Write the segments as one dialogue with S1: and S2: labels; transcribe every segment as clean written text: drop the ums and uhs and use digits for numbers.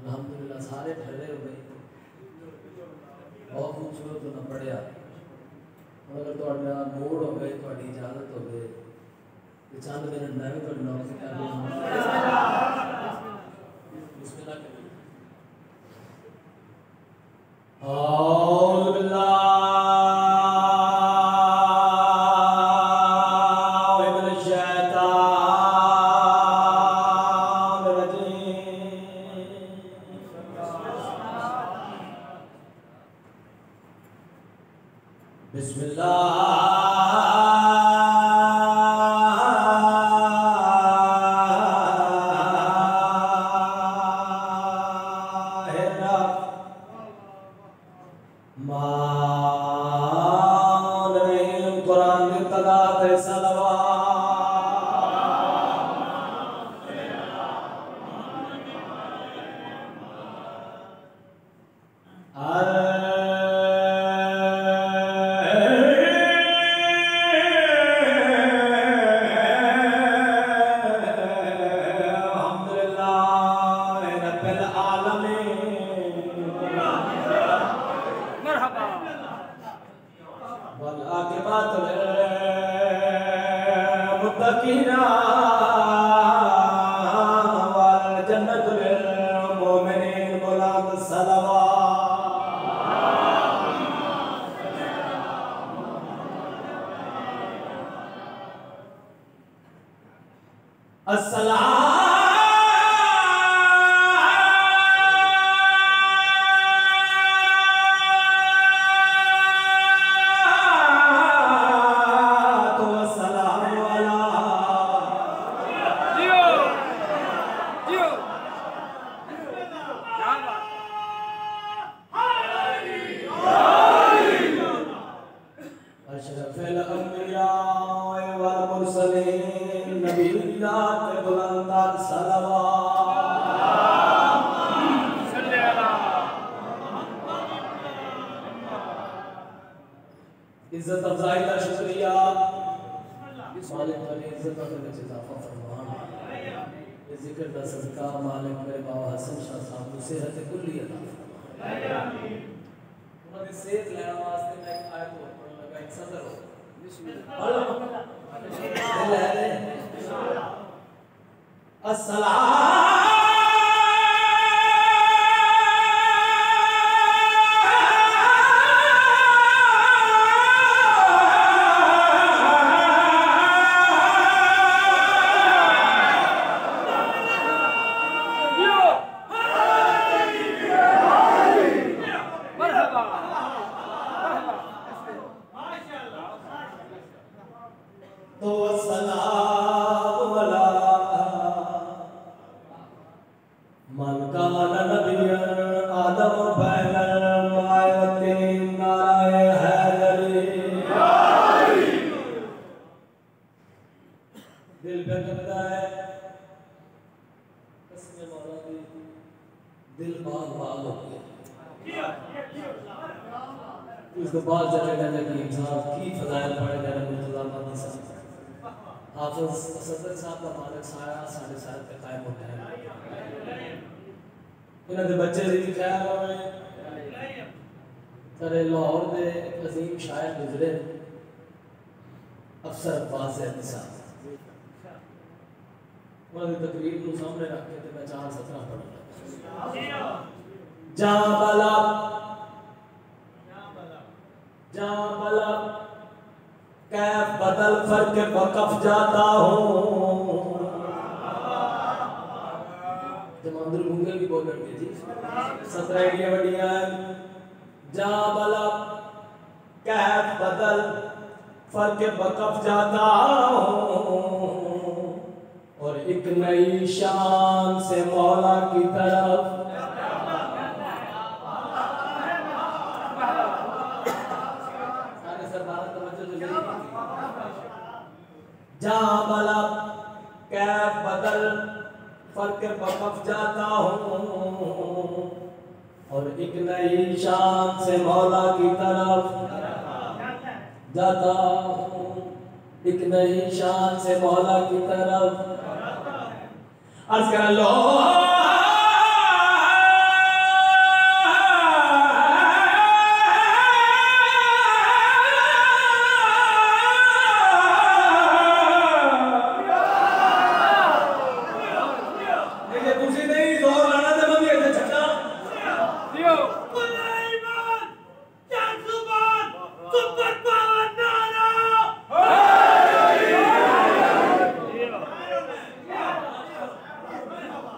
S1: अल्हम्दुलिल्लाह सारे ठहरे हो गए, बहुत खूबसूरत होना पढ़िया। अगर थोड़ा मूड हो गए, थोड़ी इजाजत हो गए तो चंद मिनट मैं भी थोड़ी नौकरी कर लूँ। बिस्मिल्लाह करिए। इज्जत अफजाई का शुक्रिया, मालिक वाली इज्जत और में इजाफा फरमान। इस जिक्र का सदका मालिक मेरे बाबा हसन शाह साहब को सेहत कुल्ली अता फरमान। उन्होंने सेहत लेने वास्ते मैं एक आयत पढ़ने लगा, एक सदर हो अस्सलाम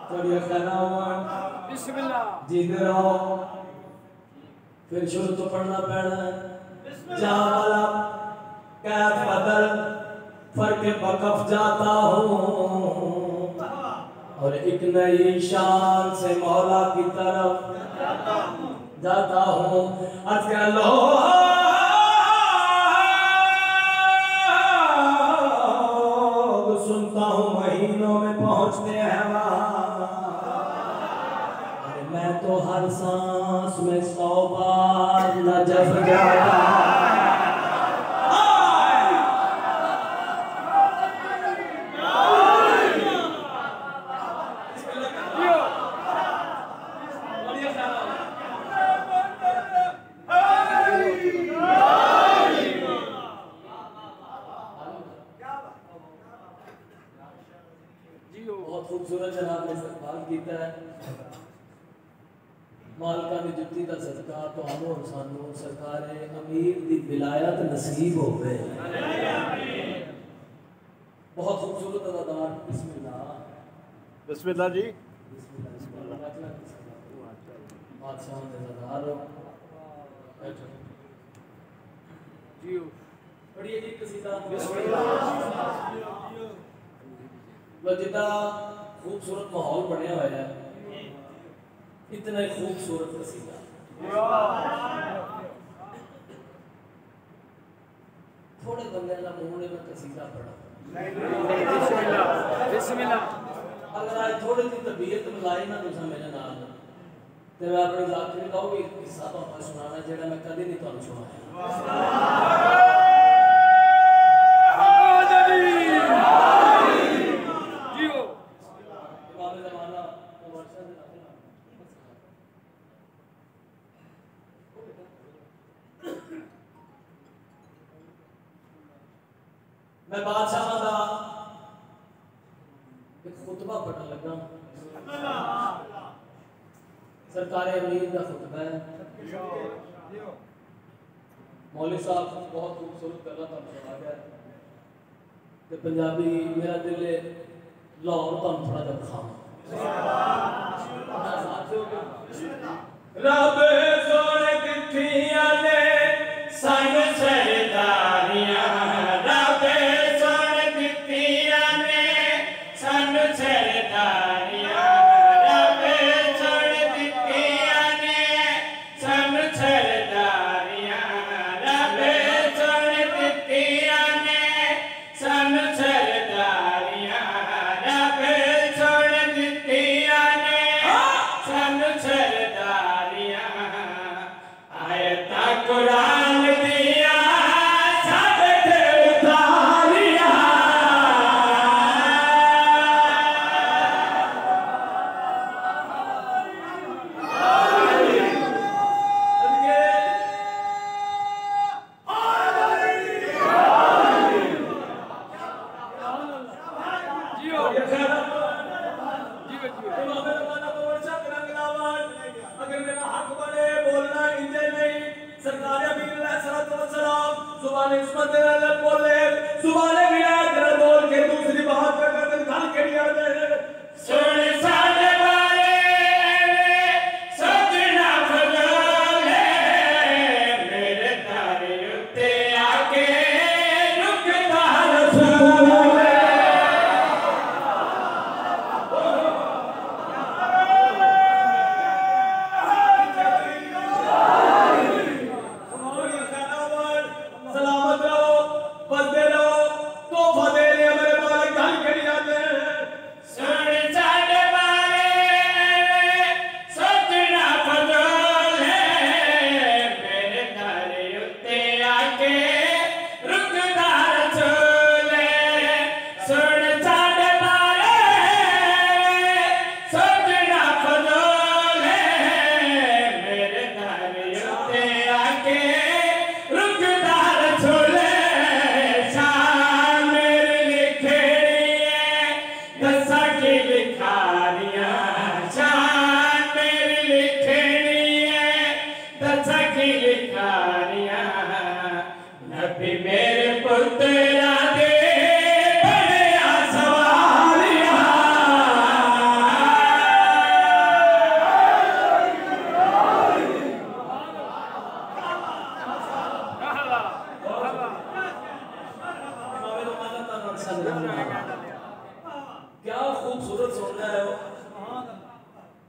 S1: थोड़ी बिस्मिल्लाह जीते रहो। फिर शुरू तो पढ़ना पैना है। जा वाला कैफ बदल फर्क बकफ जाता हूँ और एक नई शान से मौला की तरफ जाता हूँ। आजकल लोग सुनता हूँ महीनों में पहुँचते हैं वहाँ, मैं तो हर सांस में 100 बार नजफ जाता। बहुत खूबसूरत जनाब ने इस्तकबाल किया है। मालका की जुत्ती का सदका तो आनो सानू सरकार अमीर की विलायत नसीब हो गए। बहुत खूबसूरत अदादार। बिस्मिल्लाह
S2: बिस्मिल्लाह जी।
S1: बादशाह ने अदादार जी पढ़िए जी कसीदा। जिदा खूबसूरत माहौल बनया हुआ है, इतना ही खूबसूरत कसीदा। थोड़े बंदे का मुंह ने मैं कसीदा पढ़ा। अगर आज थोड़ी सी तबीयत मिलाई ना तुसा मेरे नाल ते मैं अपनी जात में कहूँगी किस्सा तो सुनाना जेड़ा मैं कभी नहीं तुहानू सुनाया। मैं बादशाह का एक खुतबा पढ़ने लगा। सरकार अमीर का खुतबा है। मौलवी साहब बहुत खूबसूरत गल्ला सुना गया ते पंजाबी मेरा दिल लाहौर तुहानू थोड़ा जिहा दिखावां। रब सोने दित्तियां ने सानू सरदारियां,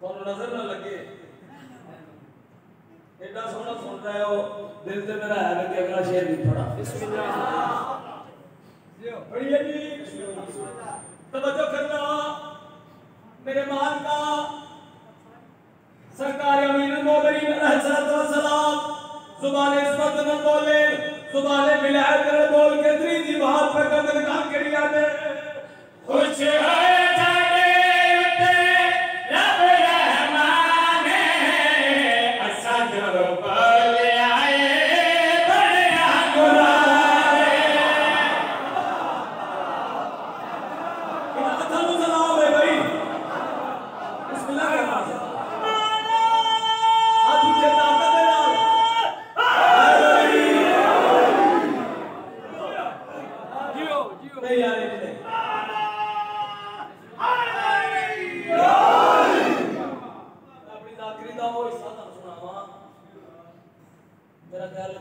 S1: तो नजर न लगे एडा सोना सुन रहे हो दिल से मेरा है कि अगला शेर भी पढ़ा बढ़िया जी तवज्जो करना मेरे मान का सरकार अमीरुल मोमिनीन अलैहिस्सलाम जुबान इस्मत न बोले जुबान विलायत न बोल के त्रीजी बात पे कदर काम करिया दे खुश है मेरा ख्याल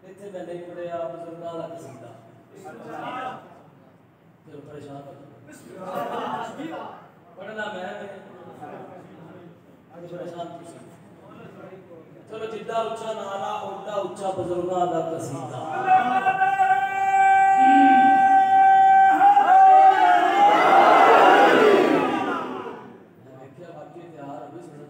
S1: इतने मैं नहीं पढ़िया बुजुर्गों का कसीदा चलो परेशान पढ़ना मैं परेशान चलो जिद्दा उच्चा नारा उल्टा उच्चा बुजुर्गों का कसीदा क्या बाकी तैयार अभी सुनने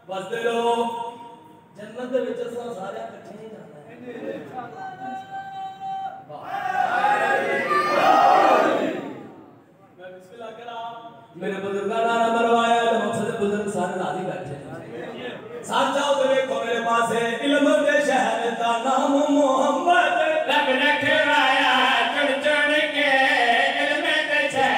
S1: वास्ते मेरे बुजुर्ग नारा मरवाया तो मकसद बुजुर्ग सारे राजी बैठे साथ जाओ तो देखो मेरे पास है इल्म के शहर का नाम मोहम्मद रब रखवाया चढ़ चढ़ के इल्म के शहर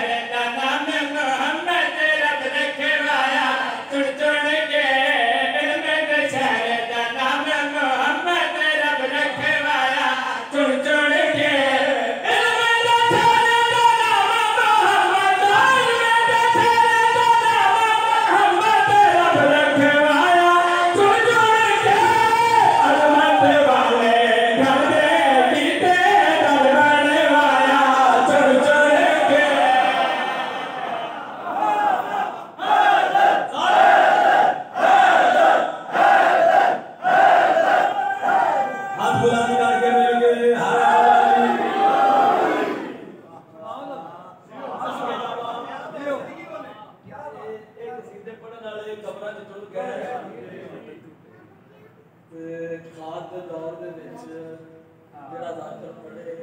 S1: के दौर दे विच जेड़ा जाकर पढ़े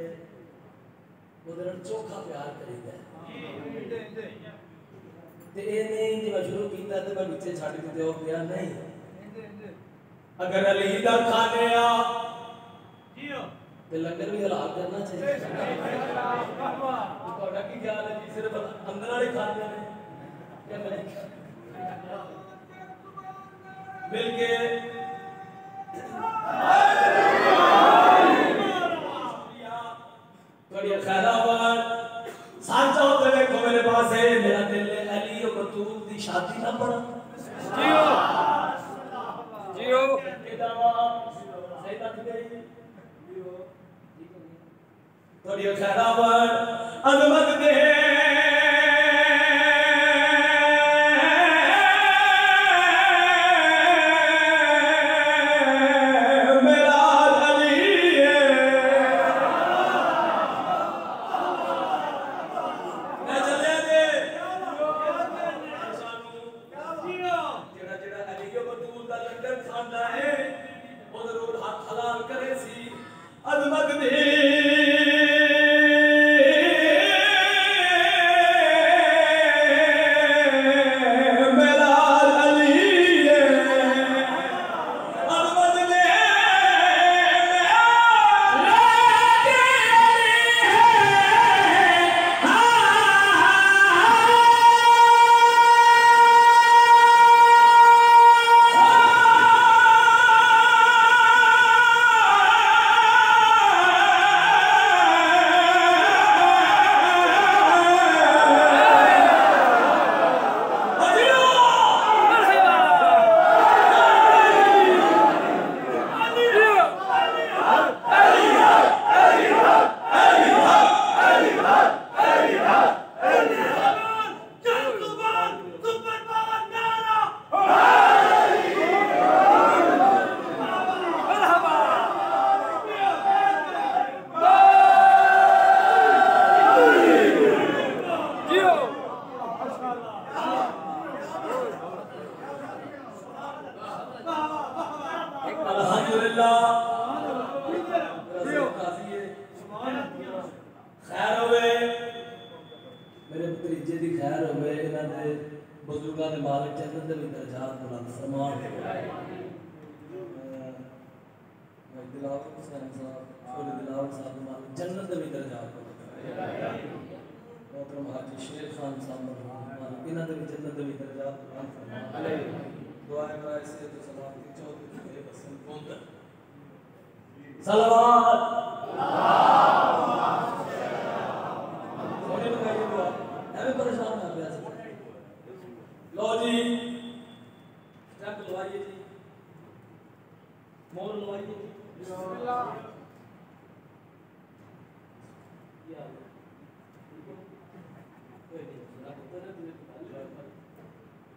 S1: ਉਹਦੇ ਨਾਲ ਚੋਖਾ ਪਿਆਰ ਕਰੀਦਾ ਤੇ ਇਹ ਨਹੀਂ ਜੇ ਮੈਂ ਸ਼ੁਰੂ ਕੀਤਾ ਤੇ ਮੈਂ ਵਿੱਚੇ ਛੱਡ ਦਿੱਤੇ ਉਹ ਪਿਆਰ ਨਹੀਂ ਅਗਰ ਅਲੀ ਦਾ ਖਾਨਿਆ ਜੀਓ ਤੇ ਲੰਗਰ ਵੀ ਹਲਾਲ ਕਰਨਾ ਚਾਹੀਦਾ ਤੁਹਾਡਾ ਕੀ ਖਿਆਲ ਹੈ ਜੀ ਸਿਰਫ ਅੰਦਰ ਵਾਲੇ ਖਾਂਦੇ ਨੇ ਕਿ ਮਿਲ ਕੇ बड़िया खैराबाद साचा होते देखो मेरे पास है मेरा दिल है अली और बतूल दी शादी ना पड़ा जियो जियो के दावा सही बात गई जियो बड़िया खैराबाद अजमत दे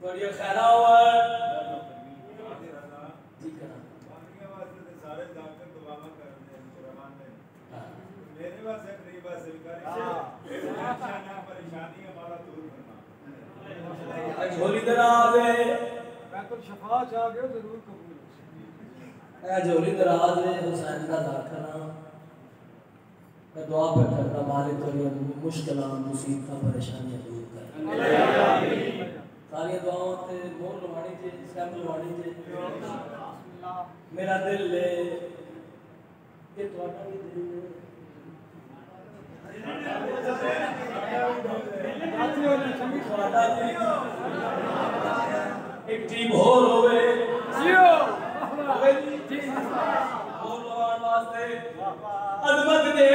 S1: बड़िया खैराबाद
S3: मेरे पास एक नहीं बस परेशानी हमारा दूर करना
S1: झोली दराज है
S3: मैं तो शफा चाह गया जरूर कबूल
S1: है झोली दराज है हुसैन का दाखना मैं दुआ पे करना मालिक तो ये मुश्किलां मुसीबतां परेशानियां दूर कर सारी दुआओं ते मोर लवानी जे स्टैम्प लवानी जे मेरा दिल है कि तुम्हारा भी दिल है एक टीम होर होवे जियो जी होर लवान वास्ते अजमत दे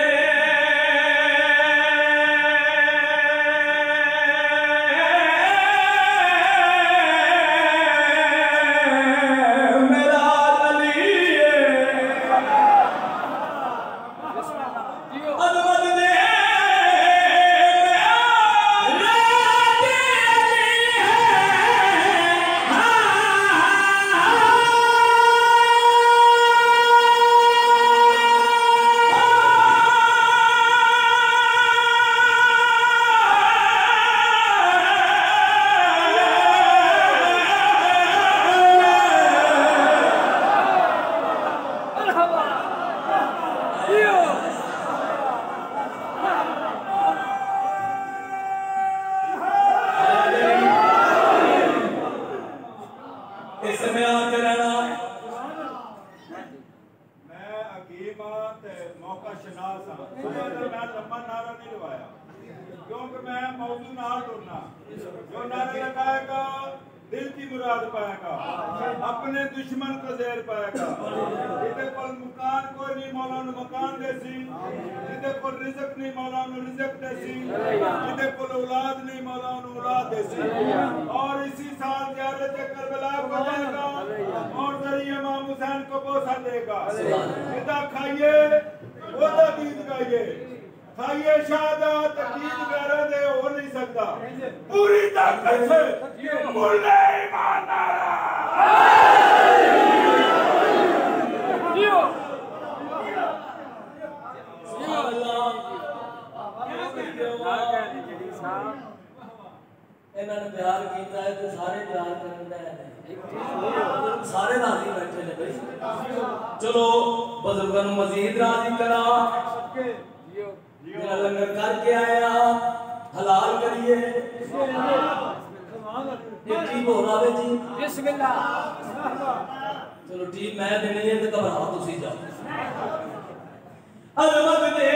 S3: मौजू नाल टुरना जो नारे लगाएगा दिल की मुराद पाएगा अपने दुश्मन को ज़ेर पाएगा जिदे कोल मकान कोई नहीं मौला नु मकान देसी जिदे कोल रिज़्क नहीं मौला नु रिज़्क देसी जिदे कोल औलाद नहीं मौला नु औलाद देसी और इसी साल ज़ियारत करबला को जाएगा और जरिए इमाम हुसैन को बोसा देगा इदा खाइए ओदा गीत गाइए खाइए शहादत गीत गारा दे हो नहीं सकता पूरी ताकत से बोले ईमान नारा जियो सुभान अल्लाह
S1: इन्होंने प्यार किया है तो सारे प्यार करना है सारे राजी बैठे ने भाई चलो बुजुर्गों को मजीद राजी करा मेरा लंगर करके आया हलाल करिए ठीक हो रहा है जी बिस्मिल्लाह चलो ठीक मैं देनी है तो घबराओ तुसी जाओ अजमत दे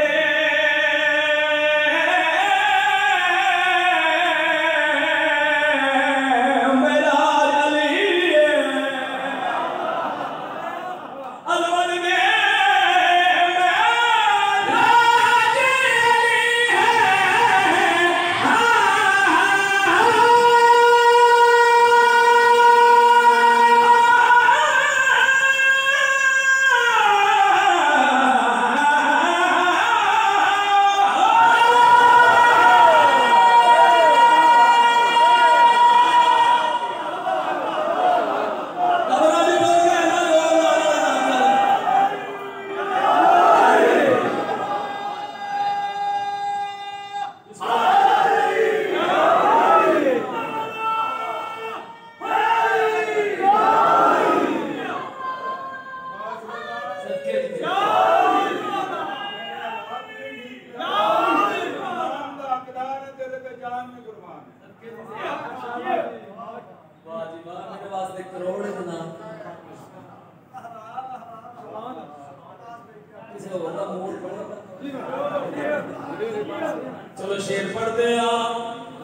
S1: चलो शेर पढ़ते आ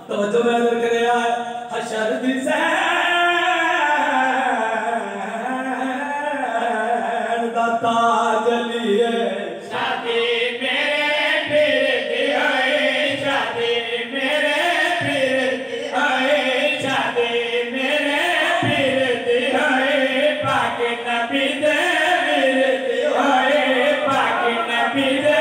S1: तवज्जो में अंदर करे आ हशर दी सैन दा ताज लिए शादी मेरे फिर दी है शादी मेरे फिर है शादी मेरे फिर दी है पाक नबी दे मेरे दी है पाक नबी दे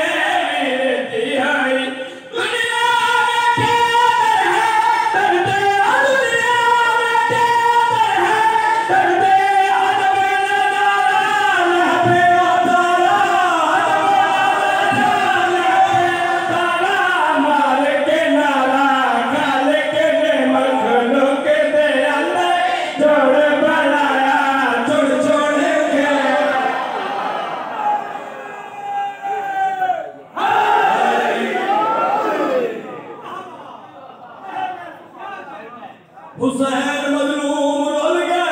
S1: हुसैन मजलूम रोल गए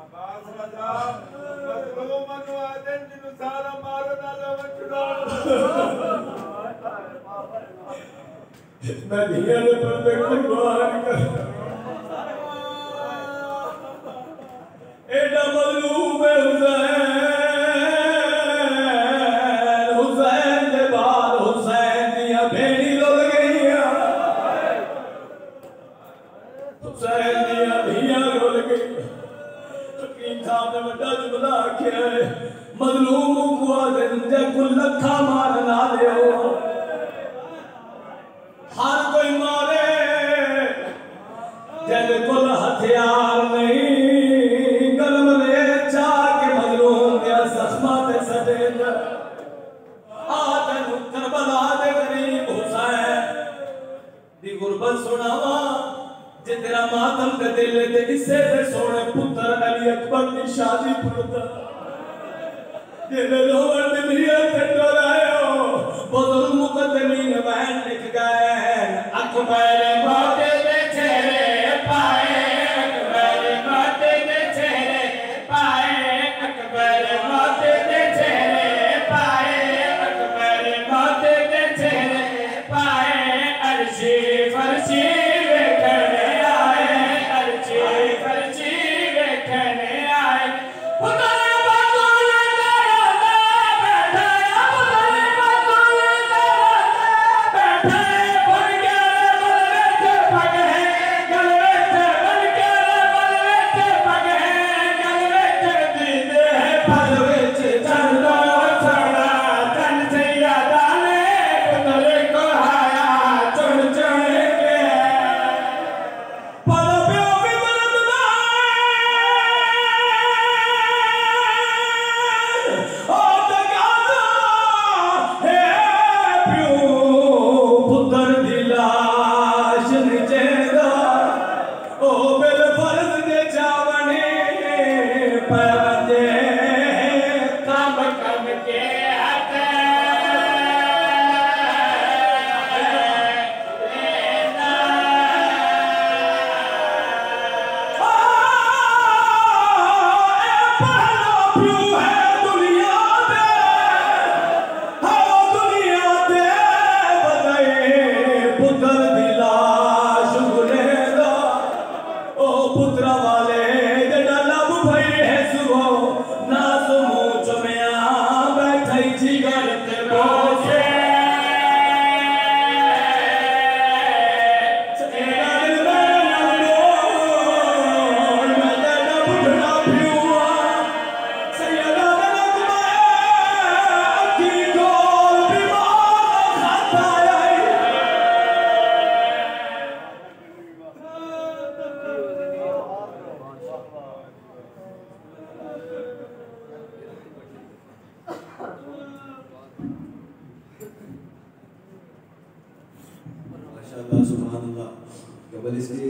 S3: अब्बास राजा मजलूम मनवादन जिनु सारा मारो नालो छुड़ा
S1: नदियां ने पर कुर्बान कर एडा मजलूम है मजलूम को जिंदे को लखा मार ना लियो हर कोई मारे जद को हथियार नहीं कलम ले चाके मजलूम के जख्मा ते सटे आते करबला दे गरीब हुसैन दी गुरबत सुनावा जे तेरा मातम दे दिल ते इससे ते सोने पुत्र अली अकबर की शादी पुत्र ये लोवर में मिया तंडो लायो बुजुर्ग मुकद्दमीन बहन लिख गए अकबर माते दे चेहरे पाए अकबर माते दे चेहरे पाए अकबर माते दे चेहरे
S4: माशाअल्लाह सुभान अल्लाह। केवल इसकी